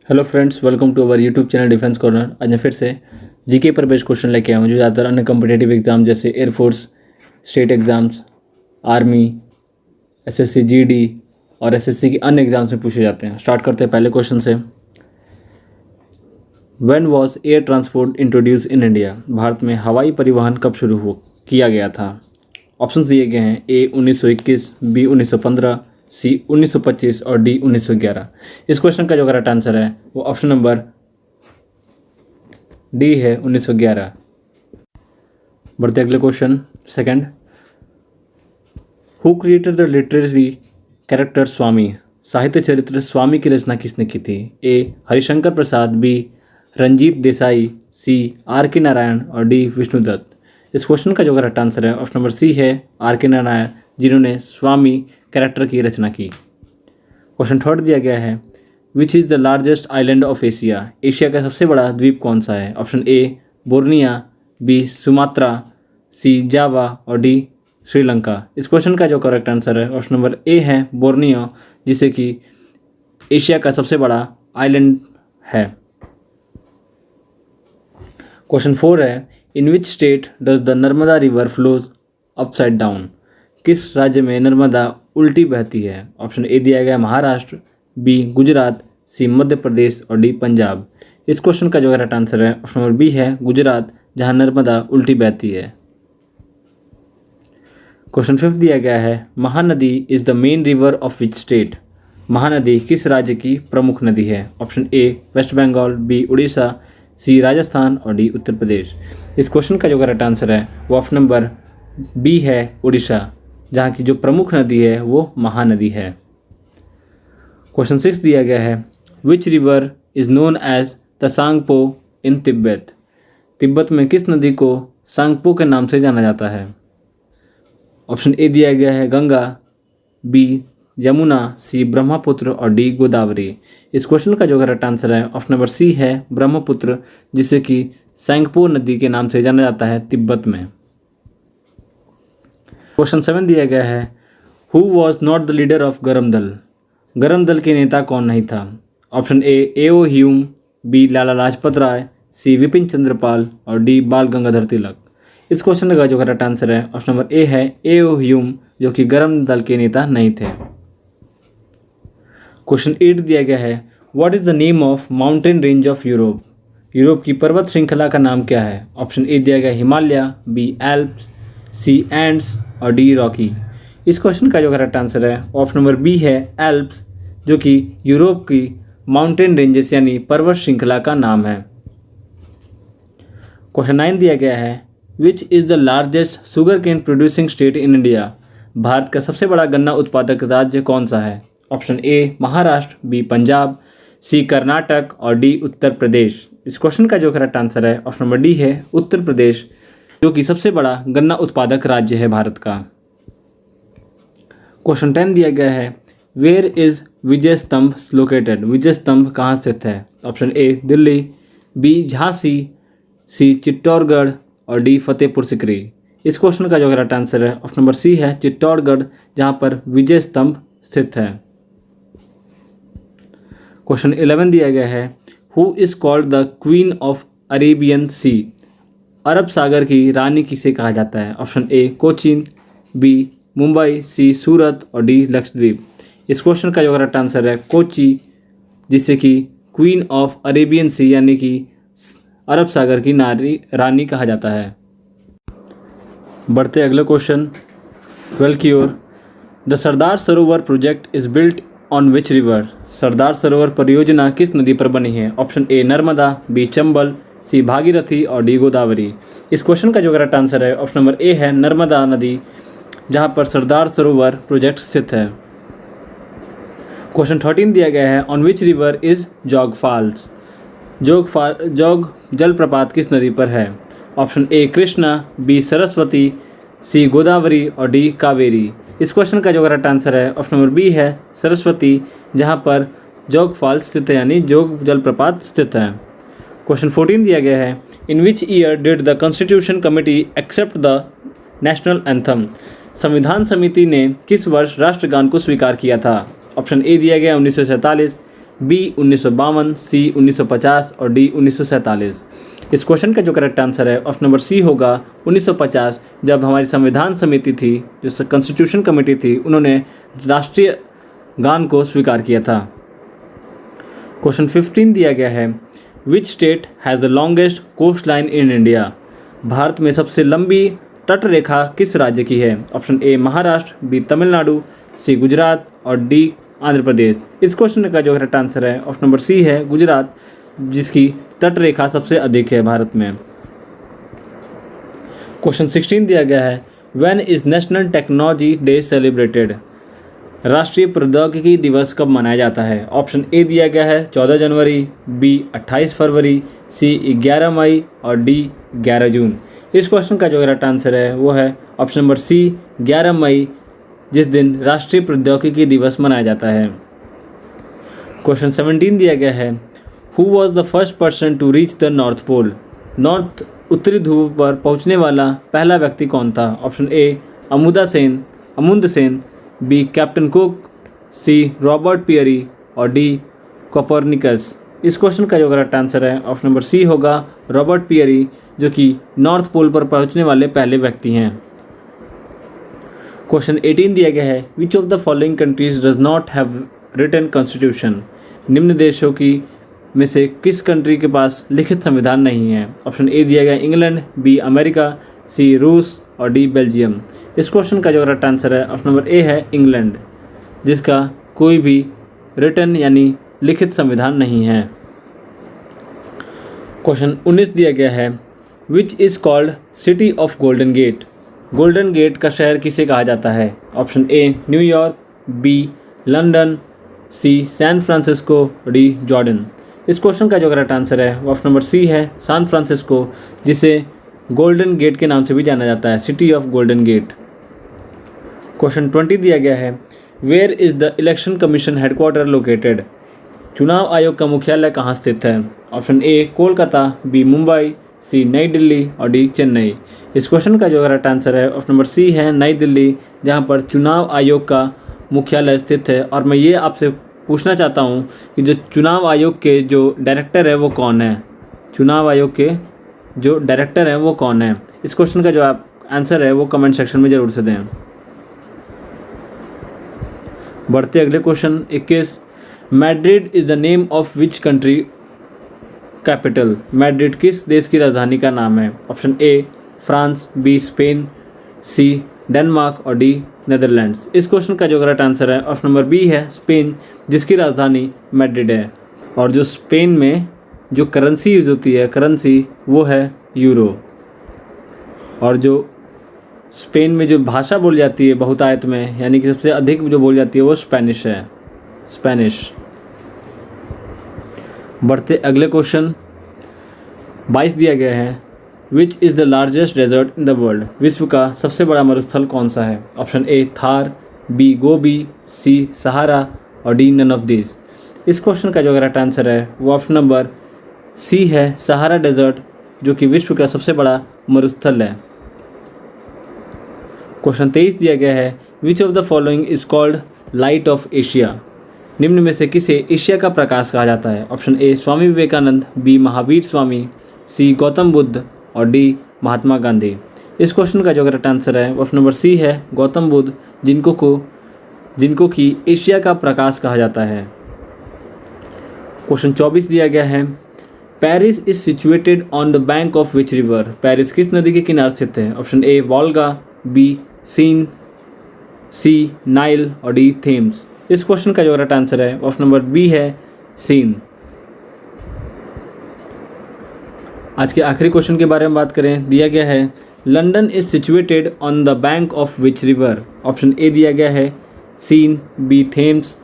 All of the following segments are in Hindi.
Hello friends, welcome to our YouTube channel defence corner. आज मैं फिर से जीके पर बेस्ड क्वेश्चन लेके आया हूँ जो ज़्यादातर अन्य कम्पिटेटिव एग्जाम जैसे air force, state exams, army, SSC GD और एसएससी की अन्य एग्जाम्स में पूछे जाते हैं। स्टार्ट करते हैं पहले क्वेश्चन से। When was air transport introduce in India? Bharat में हवाई परिवहन कब शुरू किया गया था? ऑप्शंस दिए गए हैं। ए 1921, बी 1915, सी 1925 और डी 1911। इस क्वेश्चन का जो करेक्ट आंसर है वो ऑप्शन नंबर डी है, 1911। बढ़ते अगले question second. Who created the literary character Swami? साहित्य चरित्र स्वामी की रचना किसने की थी? A Harishankar Prasad, B Ranjit Desai, C R K Narayan और डी विष्णुदत्त। इस क्वेश्चन का जो करेक्ट आंसर है ऑप्शन नंबर सी है, आर के नारायण, जिन्होंने स्वामी कैरेक्टर की रचना की। क्वेश्चन थर्ड दिया गया है। Which is the largest island of Asia? Asia का सबसे बड़ा द्वीप कौन सा है? Option A Borneo, B Sumatra, C Java और डी श्रीलंका। इस क्वेश्चन का जो करेक्ट आंसर है ऑप्शन नंबर ए है, बोर्नियो, जिसे कि एशिया का सबसे बड़ा आइलैंड है। क्वेश्चन 4 है। In which state does the Narmada river flows upside down? किस राज्य में नर्मदा उल्टी बहती है? ऑप्शन ए दिया गया महाराष्ट्र, बी गुजरात, सी मध्य प्रदेश और डी पंजाब। इस क्वेश्चन का जो करेक्ट आंसर है ऑप्शन नंबर बी है, गुजरात, जहां नर्मदा उल्टी बहती है। क्वेश्चन 5 दिया गया है। Mahanadi is the main river of which state? Mahanadi किस राज्य की प्रमुख नदी है? Option A West Bengal, B Orissa, C Rajasthan और डी उत्तर प्रदेश। इस क्वेश्चन का जो करेक्ट आंसर है वो ऑप्शन नंबर बी है, उड़ीसा, जहाँ की जो प्रमुख नदी है वो महानदी है। क्वेश्चन 6 दिया गया है। Which river is known as the Tsangpo in Tibet? Tibet में किस नदी को सांगपो के नाम से जाना जाता है? ऑप्शन ए दिया गया है गंगा, बी यमुना, सी ब्रह्मपुत्र और डी गोदावरी। इस क्वेश्चन का जो करेक्ट आंसर है ऑप्शन नंबर सी है, ब्रह्मपुत्र, जिसे कि सांगपो नदी के नाम से जाना जाता है तिब्बत में। क्वेश्चन 7 दिया गया है। Who was not the leader of Garam Dal? Garam Dal के नेता कौन नहीं था? Option A AO Hume, B Lala Lajpat Rai, C Vipin Chandrapal और डी बाल गंगाधर तिलक। इस क्वेश्चन का जो करेक्ट आंसर है ऑप्शन नंबर ए है, एओ ह्यूम, जो कि गरम दल के नेता नहीं थे। क्वेश्चन 8 दिया गया है। What is the name of mountain range of Europe? Europe की पर्वत श्रृंखला का नाम क्या है? ऑप्शन ए दिया गया हिमालय, बी एल्प्स, सी एंड्स और डी रॉकी। इस क्वेश्चन का जो करेक्ट आंसर है ऑप्शन नंबर बी है, एल्प्स, जो कि यूरोप की माउंटेन रेंजेस यानी पर्वत श्रृंखला का नाम है। क्वेश्चन 9 दिया गया है। Which is the largest sugar cane producing state in India? Bharat का सबसे बड़ा गन्ना उत्पादक राज्य कौन सा है? Option A Maharashtra, B Punjab, C Karnataka और डी उत्तर प्रदेश। इस क्वेश्चन का जो करेक्ट आंसर है ऑप्शन नंबर डी है, उत्तर प्रदेश, जो कि सबसे बड़ा गन्ना उत्पादक राज्य है भारत का। क्वेश्चन 10 दिया गया है। वेयर इज विजय स्तंभ लोकेटेड? विजय स्तंभ कहाँ स्थित है? Option A Delhi, B Jhansi, C Chittorgarh और डी फतेहपुर सिकरी। इस क्वेश्चन का जो करेक्ट आंसर है ऑप्शन नंबर सी है, चित्तौड़गढ़, जहाँ पर विजय स्तंभ स्थित है। क्वेश्चन 11 दिया गया है। Who is called the queen of Arabian sea? अरब सागर की रानी किसे कहा जाता है? Option A Cochin, B Mumbai, C Surat और डी लक्षद्वीप। इस क्वेश्चन का जो करेक्ट आंसर है कोची, जिसे कि क्वीन ऑफ अरेबियन सी यानी कि अरब सागर की रानी कहा जाता है। बढ़ते अगले क्वेश्चन 12 की ओर। The Sardar Sarovar project is built on which river? Sardar Sarovar परियोजना किस नदी पर बनी है? Option A Narmada, B Chambal, C Bhagirathi और डी गोदावरी। इस क्वेश्चन का जो करेक्ट आंसर है ऑप्शन नंबर ए है, नर्मदा नदी, जहां पर सरदार सरोवर प्रोजेक्ट स्थित है। क्वेश्चन 13 दिया गया है। On which river is Jog falls? Jog जलप्रपात किस नदी पर है? Option A Krishna, B Saraswati, C Godavari और डी कावेरी। इस क्वेश्चन का जो करेक्ट आंसर है ऑप्शन नंबर बी है, सरस्वती, जहां पर जोग फॉल्स स्थित है यानी जोग जलप्रपात स्थित है। क्वेश्चन 14 दिया गया है। In which year did the constitution committee accept the national anthem? संविधान समिति ने किस वर्ष राष्ट्रगान को स्वीकार किया था? ऑप्शन ए दिया गया 1947, बी 1952, सी 1950 और डी 1947। इस क्वेश्चन का जो करेक्ट आंसर है ऑप्शन नंबर सी होगा 1950, जब हमारी संविधान समिति थी, जो कॉन्स्टिट्यूशन कमेटी थी, उन्होंने राष्ट्रीय गान को स्वीकार किया था। क्वेश्चन 15 दिया गया है, which state has the longest coastline in India? Bharat में सबसे लंबी तट रेखा किस राज्य की है? Option A Maharashtra, B Tamil Nadu, C Gujarat और डी आंध्र प्रदेश। इस क्वेश्चन का जो करेक्ट आंसर है ऑप्शन नंबर सी है गुजरात, जिसकी तट रेखा सबसे अधिक है भारत में। क्वेश्चन 16 दिया गया है, when is national technology day celebrated? राष्ट्रीय प्रौद्योगिकी दिवस कब मनाया जाता है? ऑप्शन ए दिया गया है 14 जनवरी, बी 28 फरवरी, सी 11 मई और डी 11 जून। इस क्वेश्चन का जो करेक्ट आंसर है वो है ऑप्शन नंबर सी 11 मई, जिस दिन राष्ट्रीय प्रौद्योगिकी दिवस मनाया जाता है। क्वेश्चन 17 दिया गया है, who was the first person to reach the north pole? उत्तरी ध्रुव पर पहुंचने वाला पहला व्यक्ति कौन था? Option A Amundsen, B captain Cook, C Robert Peary और डी कोपरनिकस। इस क्वेश्चन का जो करेक्ट आंसर है ऑप्शन नंबर सी होगा रॉबर्ट पियरी, जो कि नॉर्थ पोल पर पहुंचने वाले पहले व्यक्ति हैं। क्वेश्चन 18 दिया गया है, which of the following countries does not have written constitution? निम्न देशों की में से किस कंट्री के पास लिखित संविधान नहीं है? ऑप्शन ए दिया गया इंग्लैंड, बी अमेरिका, सी रूस और डी बेल्जियम। इस क्वेश्चन का जो करेक्ट आंसर है ऑप्शन नंबर ए है इंग्लैंड, जिसका कोई भी रिटन यानी लिखित संविधान नहीं है। क्वेश्चन 19 दिया गया है, which is called city of golden gate? Golden gate का शहर किसे कहा जाता है? Option A New York, B London, C San Francisco, D Jordan. इस क्वेश्चन का जो करेक्ट आंसर है वो ऑप्शन नंबर सी है सैन फ्रांसिस्को, जिसे गोल्डन गेट के नाम से भी जाना जाता है, city of golden gate. Question 20 दिया गया है, where is the election commission headquarter located? चुनाव आयोग का मुख्यालय कहाँ स्थित है? Option A Kolkata, B Mumbai, C Nai Delhi और डी चेन्नई। इस क्वेश्चन का जो करेक्ट आंसर है ऑप्शन नंबर सी है नई दिल्ली, जहाँ पर चुनाव आयोग का मुख्यालय स्थित है। और मैं ये आपसे पूछना चाहता हूँ कि जो चुनाव आयोग के जो डायरेक्टर है वो कौन है? चुनाव आयोग के जो डायरेक्टर हैं वो कौन है? इस क्वेश्चन का जो आंसर है वो कमेंट सेक्शन में ज़रूर से दें। बढ़ते अगले question 21, Madrid is the name of which country capital? Madrid किस देश की राजधानी का नाम है? Option A France, B Spain, C Denmark और डी नेदरलैंड्स। इस क्वेश्चन का जो करेक्ट आंसर है ऑप्शन नंबर बी है स्पेन, जिसकी राजधानी मैड्रिड है। और जो स्पेन में जो करेंसी यूज़ होती है वो है यूरो। और जो स्पेन में जो भाषा बोली जाती है बहुतायत में, यानी कि सबसे अधिक जो बोली जाती है वो स्पेनिश है, स्पेनिश। बढ़ते अगले क्वेश्चन 22 दिया गया है, which is the largest desert in the world? विश्व का सबसे बड़ा मरुस्थल कौन सा है? Option A Thar, B Gobi, C Sahara और डी नन ऑफ दिस। इस क्वेश्चन का जो करेक्ट आंसर है वो ऑप्शन नंबर सी है सहारा डेजर्ट, जो कि विश्व का सबसे बड़ा मरुस्थल है। क्वेश्चन 23 दिया गया है, which of the following is called light of Asia? निम्न में से किसे एशिया का प्रकाश कहा जाता है? Option A Swami Vivekananda, B Mahavir Swami, C Gautam Buddha और डी महात्मा गांधी। इस क्वेश्चन का जो करेक्ट आंसर है ऑप्शन नंबर सी है गौतम बुद्ध, जिनको कि एशिया का प्रकाश कहा जाता है। क्वेश्चन 24 दिया गया है, Paris is situated on the bank of which river? Paris किस नदी के किनारे स्थित है? Option A Volga, B Seine, C Nile और डी थेम्स। इस क्वेश्चन का जो करेक्ट आंसर है ऑप्शन नंबर बी है सीन। आज के आखिरी क्वेश्चन के बारे में बात करें, दिया गया है London is situated on the bank of which river? Option A दिया गया है सीन, बी थेम्स,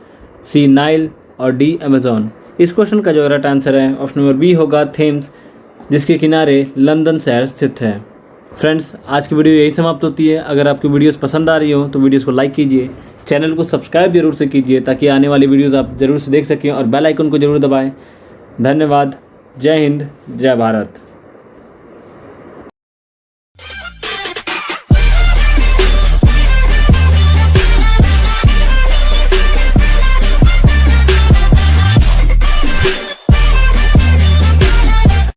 सी नाइल और डी अमेजॉन। इस क्वेश्चन का जो करेक्ट आंसर है ऑप्शन नंबर बी होगा थेम्स, जिसके किनारे लंदन शहर स्थित है। फ्रेंड्स, आज की वीडियो यही समाप्त होती है। अगर आपकी वीडियोस पसंद आ रही हो तो वीडियोस को लाइक कीजिए, चैनल को सब्सक्राइब जरूर से कीजिए ताकि आने वाली वीडियोस आप ज़रूर से देख सकें और बेल आइकन को ज़रूर दबाएं। धन्यवाद। जय हिंद, जय भारत।